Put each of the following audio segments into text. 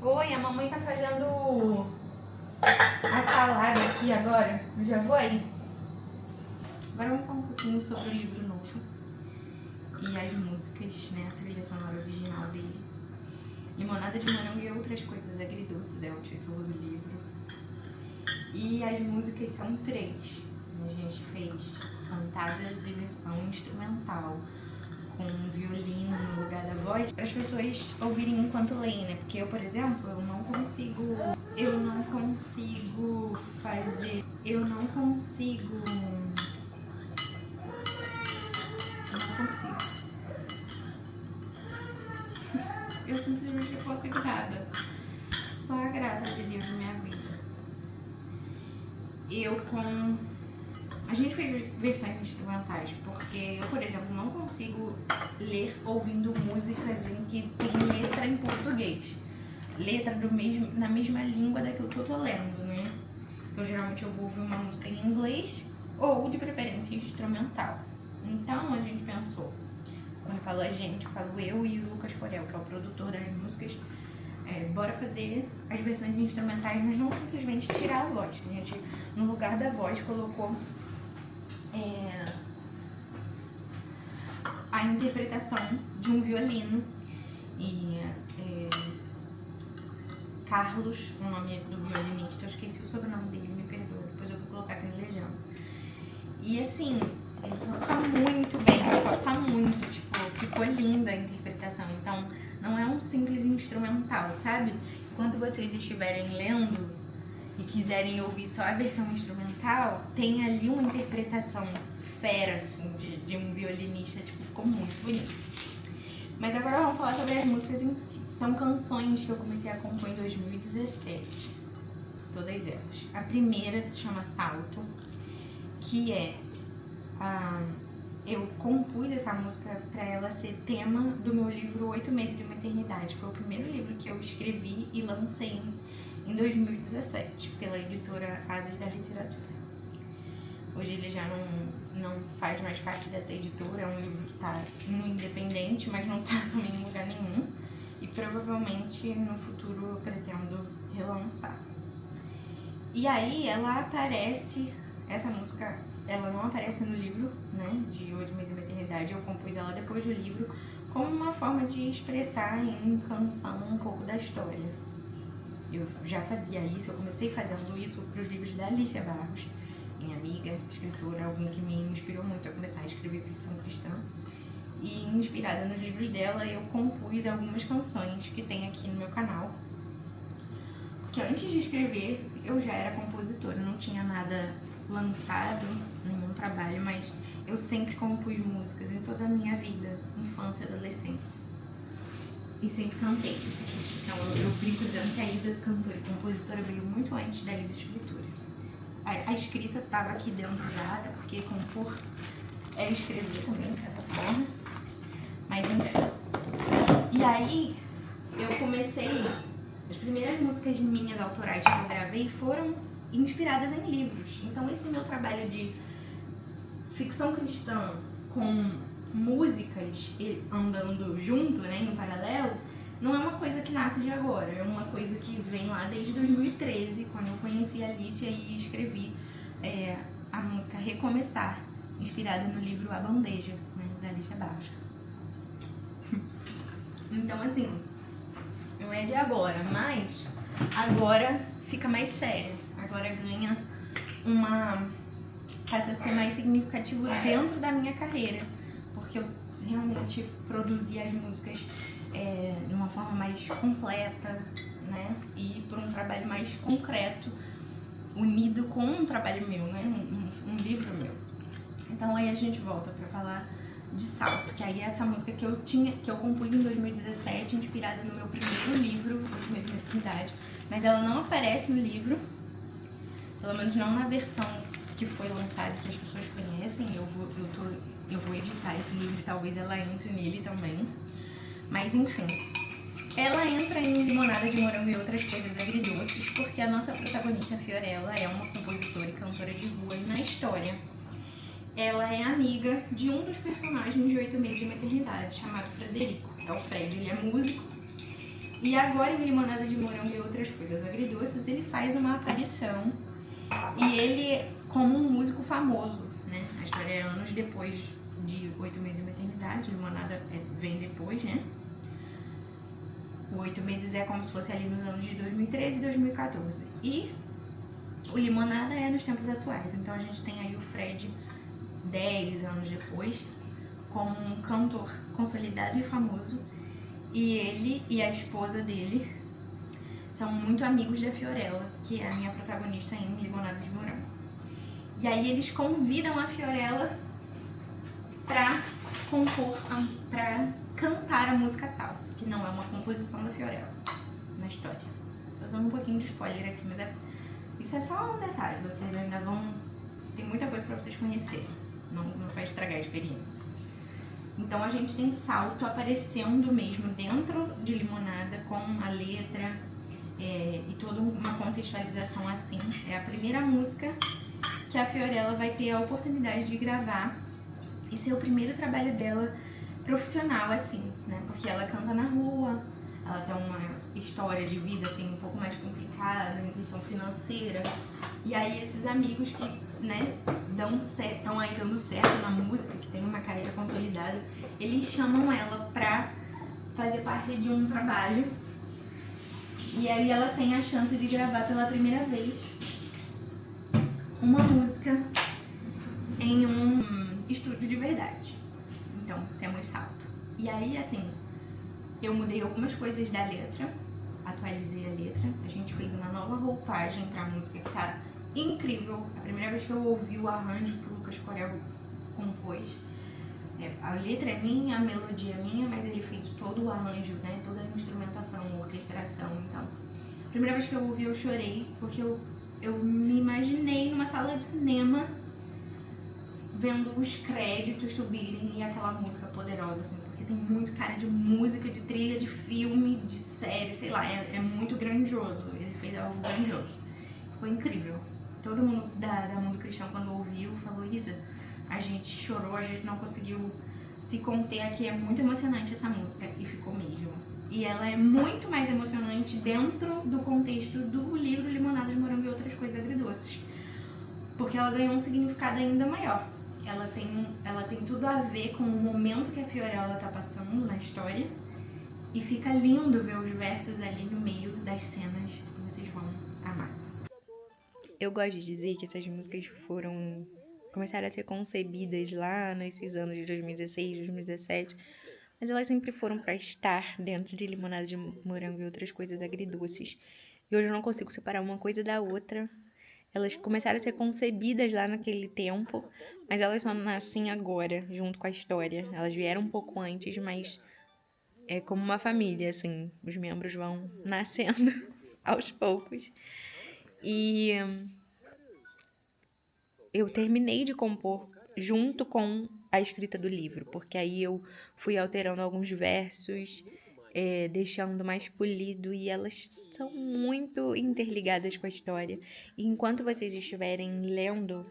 Oi, a mamãe tá fazendo a salada aqui agora. Eu já vou aí. Agora vamos falar um pouquinho sobre o livro novo e as músicas, né? A trilha sonora original dele. Limonada de Morango e Outras Coisas Agridoces é o título do livro. E as músicas são 3. A gente fez cantadas e versão instrumental, com violino no lugar da voz, para as pessoas ouvirem enquanto leem, né? Porque eu, por exemplo, eu não consigo eu simplesmente não consigo nada. Só a graça de Deus na minha vida. A gente fez versões instrumentais, porque eu, por exemplo, não consigo ler ouvindo músicas em que tem letra em português. Letra na mesma língua daquilo que eu tô lendo, né? Então, geralmente eu vou ouvir uma música em inglês ou, de preferência, instrumental. Então, a gente pensou, quando eu falo a gente, eu falo eu e o Lucas Corel, que é o produtor das músicas, bora fazer as versões instrumentais, mas não simplesmente tirar a voz. A gente, no lugar da voz, colocou a interpretação de um violino e Carlos, o nome do violinista, eu esqueci o sobrenome dele, me perdoa, depois eu vou colocar aqui na legenda. E assim, ele toca muito bem, toca muito, tipo, ficou linda a interpretação. Então, não é um simples instrumental, sabe? Quando vocês estiverem lendo e quiserem ouvir só a versão instrumental, tem ali uma interpretação fera, assim, de um violinista, tipo, ficou muito bonito. Mas agora vamos falar sobre as músicas em si. São canções que eu comecei a compor em 2017, todas elas. A primeira se chama Salto, que eu compus essa música para ela ser tema do meu livro 8 Meses de uma Eternidade. Foi o primeiro livro que eu escrevi e lancei em 2017, pela editora Asas da Literatura. Hoje ele já não faz mais parte dessa editora, é um livro que está no independente, mas não está também em lugar nenhum. E provavelmente no futuro eu pretendo relançar. E aí ela aparece, essa música, ela não aparece no livro, né, de 8 Meses de uma Eternidade. Eu compus ela depois do livro como uma forma de expressar em canção um pouco da história. Eu já fazia isso, eu comecei fazendo isso para os livros da Alicia Barros, minha amiga, escritora, alguém que me inspirou muito a começar a escrever ficção cristã. E inspirada nos livros dela, eu compus algumas canções que tem aqui no meu canal. Porque antes de escrever, eu já era compositora, não tinha nada lançado, nenhum trabalho, mas eu sempre compus músicas em toda a minha vida, infância e adolescência. E sempre cantei. Então eu brinco dizendo que a Isa, cantora e compositora, veio muito antes da Isa, escritora. A escrita estava aqui dentro já, até porque compor é escrever também, de certa forma. Mas enfim. E aí eu comecei, as primeiras músicas minhas autorais que eu gravei foram inspiradas em livros. Então esse meu trabalho de ficção cristã com músicas andando junto, né, em paralelo, não é uma coisa que nasce de agora, é uma coisa que vem lá desde 2013, quando eu conheci a Alicia e escrevi a música Recomeçar, inspirada no livro A Bandeja, né, da Alicia Barros. Então assim, não é de agora, mas agora fica mais sério, agora ganha passa a ser mais significativo dentro da minha carreira, porque eu realmente produzi as músicas de uma forma mais completa, né, e por um trabalho mais concreto, unido com um trabalho meu, né, um livro meu. Então aí a gente volta pra falar de Salto, que aí é essa música que eu compus em 2017, inspirada no meu primeiro livro, de mesma eternidade, mas ela não aparece no livro, pelo menos não na versão que foi lançada, que as pessoas conhecem. Eu vou editar esse livro e talvez ela entre nele também. Mas enfim, ela entra em Limonada de Morango e Outras Coisas Agridoces, porque a nossa protagonista, Fiorella, é uma compositora e cantora de rua, e na história ela é amiga de um dos personagens de 8 Meses de uma Eternidade, chamado Frederico. É o Fred, ele é músico E agora em Limonada de Morango e Outras Coisas Agridoces, ele faz uma aparição e ele como um músico famoso, né? A história é anos depois de 8 meses e uma eternidade, Limonada vem depois, né? O 8 meses é como se fosse ali nos anos de 2013 e 2014. E o Limonada é nos tempos atuais. Então a gente tem aí o Fred 10 anos depois, como um cantor consolidado e famoso. E ele e a esposa dele são muito amigos da Fiorella, que é a minha protagonista em Limonada de Morango. E aí eles convidam a Fiorella pra compor, pra cantar a música Salto, que não é uma composição da Fiorella na história. Tô dando um pouquinho de spoiler aqui, mas isso é só um detalhe, vocês ainda vão... Tem muita coisa pra vocês conhecerem, não vai estragar a experiência. Então a gente tem Salto aparecendo mesmo dentro de Limonada com a letra e toda uma contextualização assim. É a primeira música que a Fiorella vai ter a oportunidade de gravar e ser o primeiro trabalho dela profissional, assim, né? Porque ela canta na rua, ela tem uma história de vida, assim, um pouco mais complicada, em questão financeira. E aí esses amigos que, né, estão aí dando certo na música, que tem uma carreira consolidada, eles chamam ela pra fazer parte de um trabalho. E aí ela tem a chance de gravar pela primeira vez uma música em um estúdio de verdade. Então, temos Salto. E aí, assim, eu mudei algumas coisas da letra, atualizei a letra, a gente fez uma nova roupagem pra música que tá incrível. A primeira vez que eu ouvi o arranjo que o Lucas Corel compôs, a letra é minha, a melodia é minha, mas ele fez todo o arranjo, né, toda a instrumentação, a orquestração, então. A primeira vez que eu ouvi eu chorei, porque eu me imaginei numa sala de cinema vendo os créditos subirem e aquela música poderosa, assim, porque tem muito cara de música, de trilha, de filme, de série, sei lá, é muito grandioso, ele fez algo grandioso, ficou incrível. Todo mundo da Mundo Cristão, quando ouviu, falou: Isa, a gente chorou, a gente não conseguiu se conter aqui, é muito emocionante essa música, e ficou mesmo. E ela é muito mais emocionante dentro do contexto do livro Limonada de Morango e Outras Coisas Agridoces, porque ela ganhou um significado ainda maior. Ela tem tudo a ver com o momento que a Fiorella tá passando na história, e fica lindo ver os versos ali no meio das cenas que vocês vão amar. Eu gosto de dizer que essas músicas começaram a ser concebidas lá nesses anos de 2016, 2017, mas elas sempre foram para estar dentro de Limonada de Morango e Outras Coisas Agridoces. E hoje eu não consigo separar uma coisa da outra. Elas começaram a ser concebidas lá naquele tempo, mas elas só nascem agora, junto com a história. Elas vieram um pouco antes, mas é como uma família, assim. Os membros vão nascendo aos poucos. E eu terminei de compor junto com a escrita do livro, porque aí eu fui alterando alguns versos, deixando mais polido, e elas são muito interligadas com a história. E enquanto vocês estiverem lendo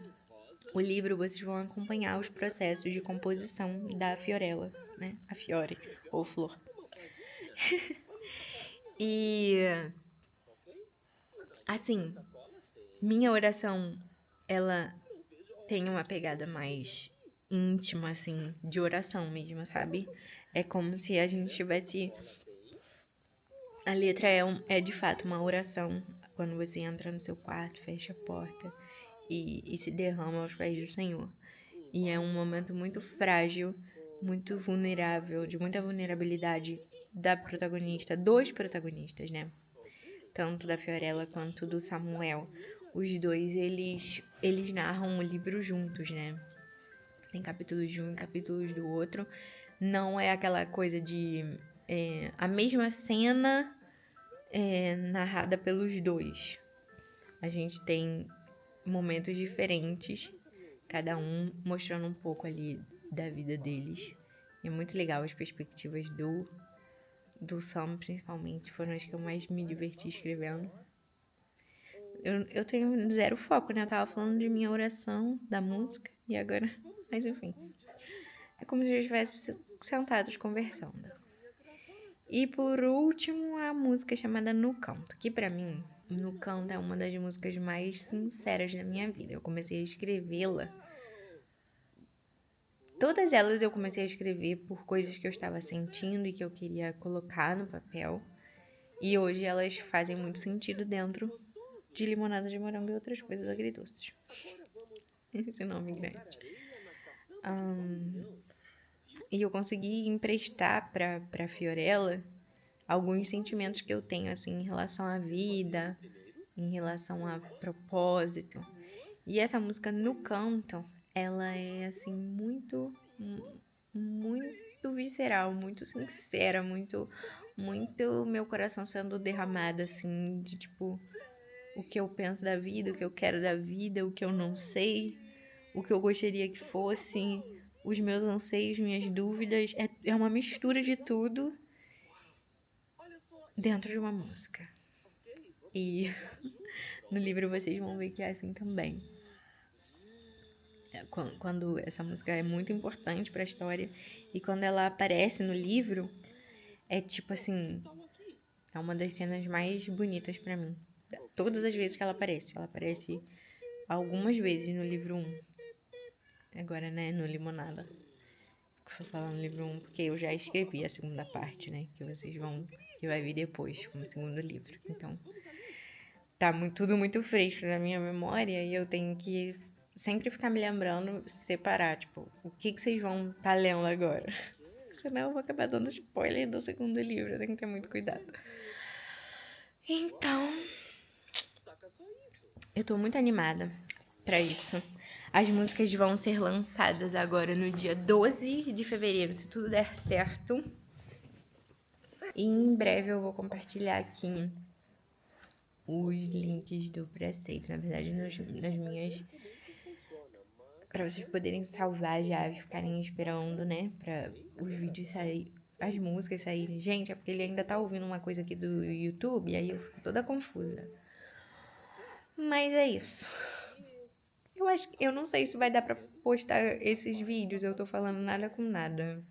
o livro, vocês vão acompanhar os processos de composição da Fiorella, né? A Fiore, ou Flor. E, assim, minha oração, ela tem uma pegada mais íntima, assim, de oração mesmo, sabe? É como se a gente tivesse... A letra é de fato uma oração. Quando você entra no seu quarto, fecha a porta e se derrama aos pés do Senhor. E é um momento muito frágil, muito vulnerável, de muita vulnerabilidade da protagonista, dos protagonistas, né? Tanto da Fiorella quanto do Samuel. Os dois, eles narram o livro juntos, né? Tem capítulos de um e capítulos do outro. Não é aquela coisa de... a mesma cena narrada pelos dois. A gente tem momentos diferentes, cada um mostrando um pouco ali da vida deles. E é muito legal as perspectivas do Sam, principalmente, foram as que eu mais me diverti escrevendo. Eu tenho zero foco, né? Eu tava falando de minha oração, da música, e agora... Mas enfim. É como se a gente estivesse sentados conversando. E por último, a música chamada No Canto, que pra mim, No Canto é uma das músicas mais sinceras da minha vida. Eu comecei a escrevê-la. Todas elas eu comecei a escrever por coisas que eu estava sentindo e que eu queria colocar no papel. E hoje elas fazem muito sentido dentro de limonada de morango e outras coisas agridoces. Esse nome grande. E eu consegui emprestar pra Fiorella alguns sentimentos que eu tenho, assim, em relação à vida, em relação a propósito. E essa música, No Canto, ela é, assim, muito visceral, muito sincera, muito meu coração sendo derramado, assim, de, tipo, o que eu penso da vida, o que eu quero da vida, o que eu não sei, o que eu gostaria que fosse, os meus anseios, minhas dúvidas. É uma mistura de tudo dentro de uma música. E no livro vocês vão ver que é assim também. Quando essa música é muito importante para a história e quando ela aparece no livro, é tipo assim, é uma das cenas mais bonitas para mim. Todas as vezes que ela aparece algumas vezes no livro 1. Agora, né, no Limonada. Vou falar no livro 1 porque eu já escrevi a segunda parte, né, que vai vir depois como segundo livro. Então, tá tudo muito fresco na minha memória e eu tenho que sempre ficar me lembrando, separar, tipo, o que vocês vão estar lendo agora. Senão eu vou acabar dando spoiler do segundo livro, eu tenho que ter muito cuidado. Então, eu tô muito animada pra isso. As músicas vão ser lançadas agora no dia 12 de fevereiro, se tudo der certo. E em breve eu vou compartilhar aqui os links do pré-save, na verdade, nas minhas, para vocês poderem salvar já e ficarem esperando, né, para os vídeos saírem, as músicas saírem. Gente, é porque ele ainda tá ouvindo uma coisa aqui do YouTube e aí eu fico toda confusa. Mas é isso. Eu não sei se vai dar pra postar esses vídeos, eu tô falando nada com nada.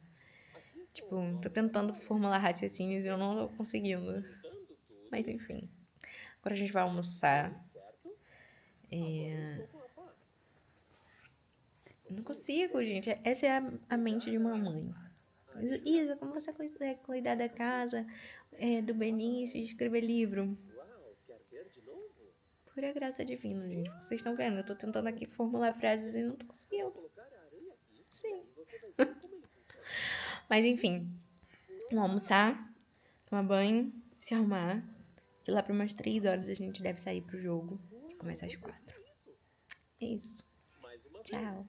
Tipo, tô tentando formular raciocínios e eu não tô conseguindo. Mas enfim. Agora a gente vai almoçar. Não consigo, gente. Essa é a mente de uma mãe. Isa, como você consegue cuidar da casa, do Benício e escrever livro? Pura graça divina, gente. Vocês estão vendo? Eu tô tentando aqui formular frases e não tô conseguindo. Sim. Mas enfim. Vamos almoçar, tomar banho, se arrumar. Que lá para umas 3 horas a gente deve sair pro jogo, que começa às 4. É isso. Tchau.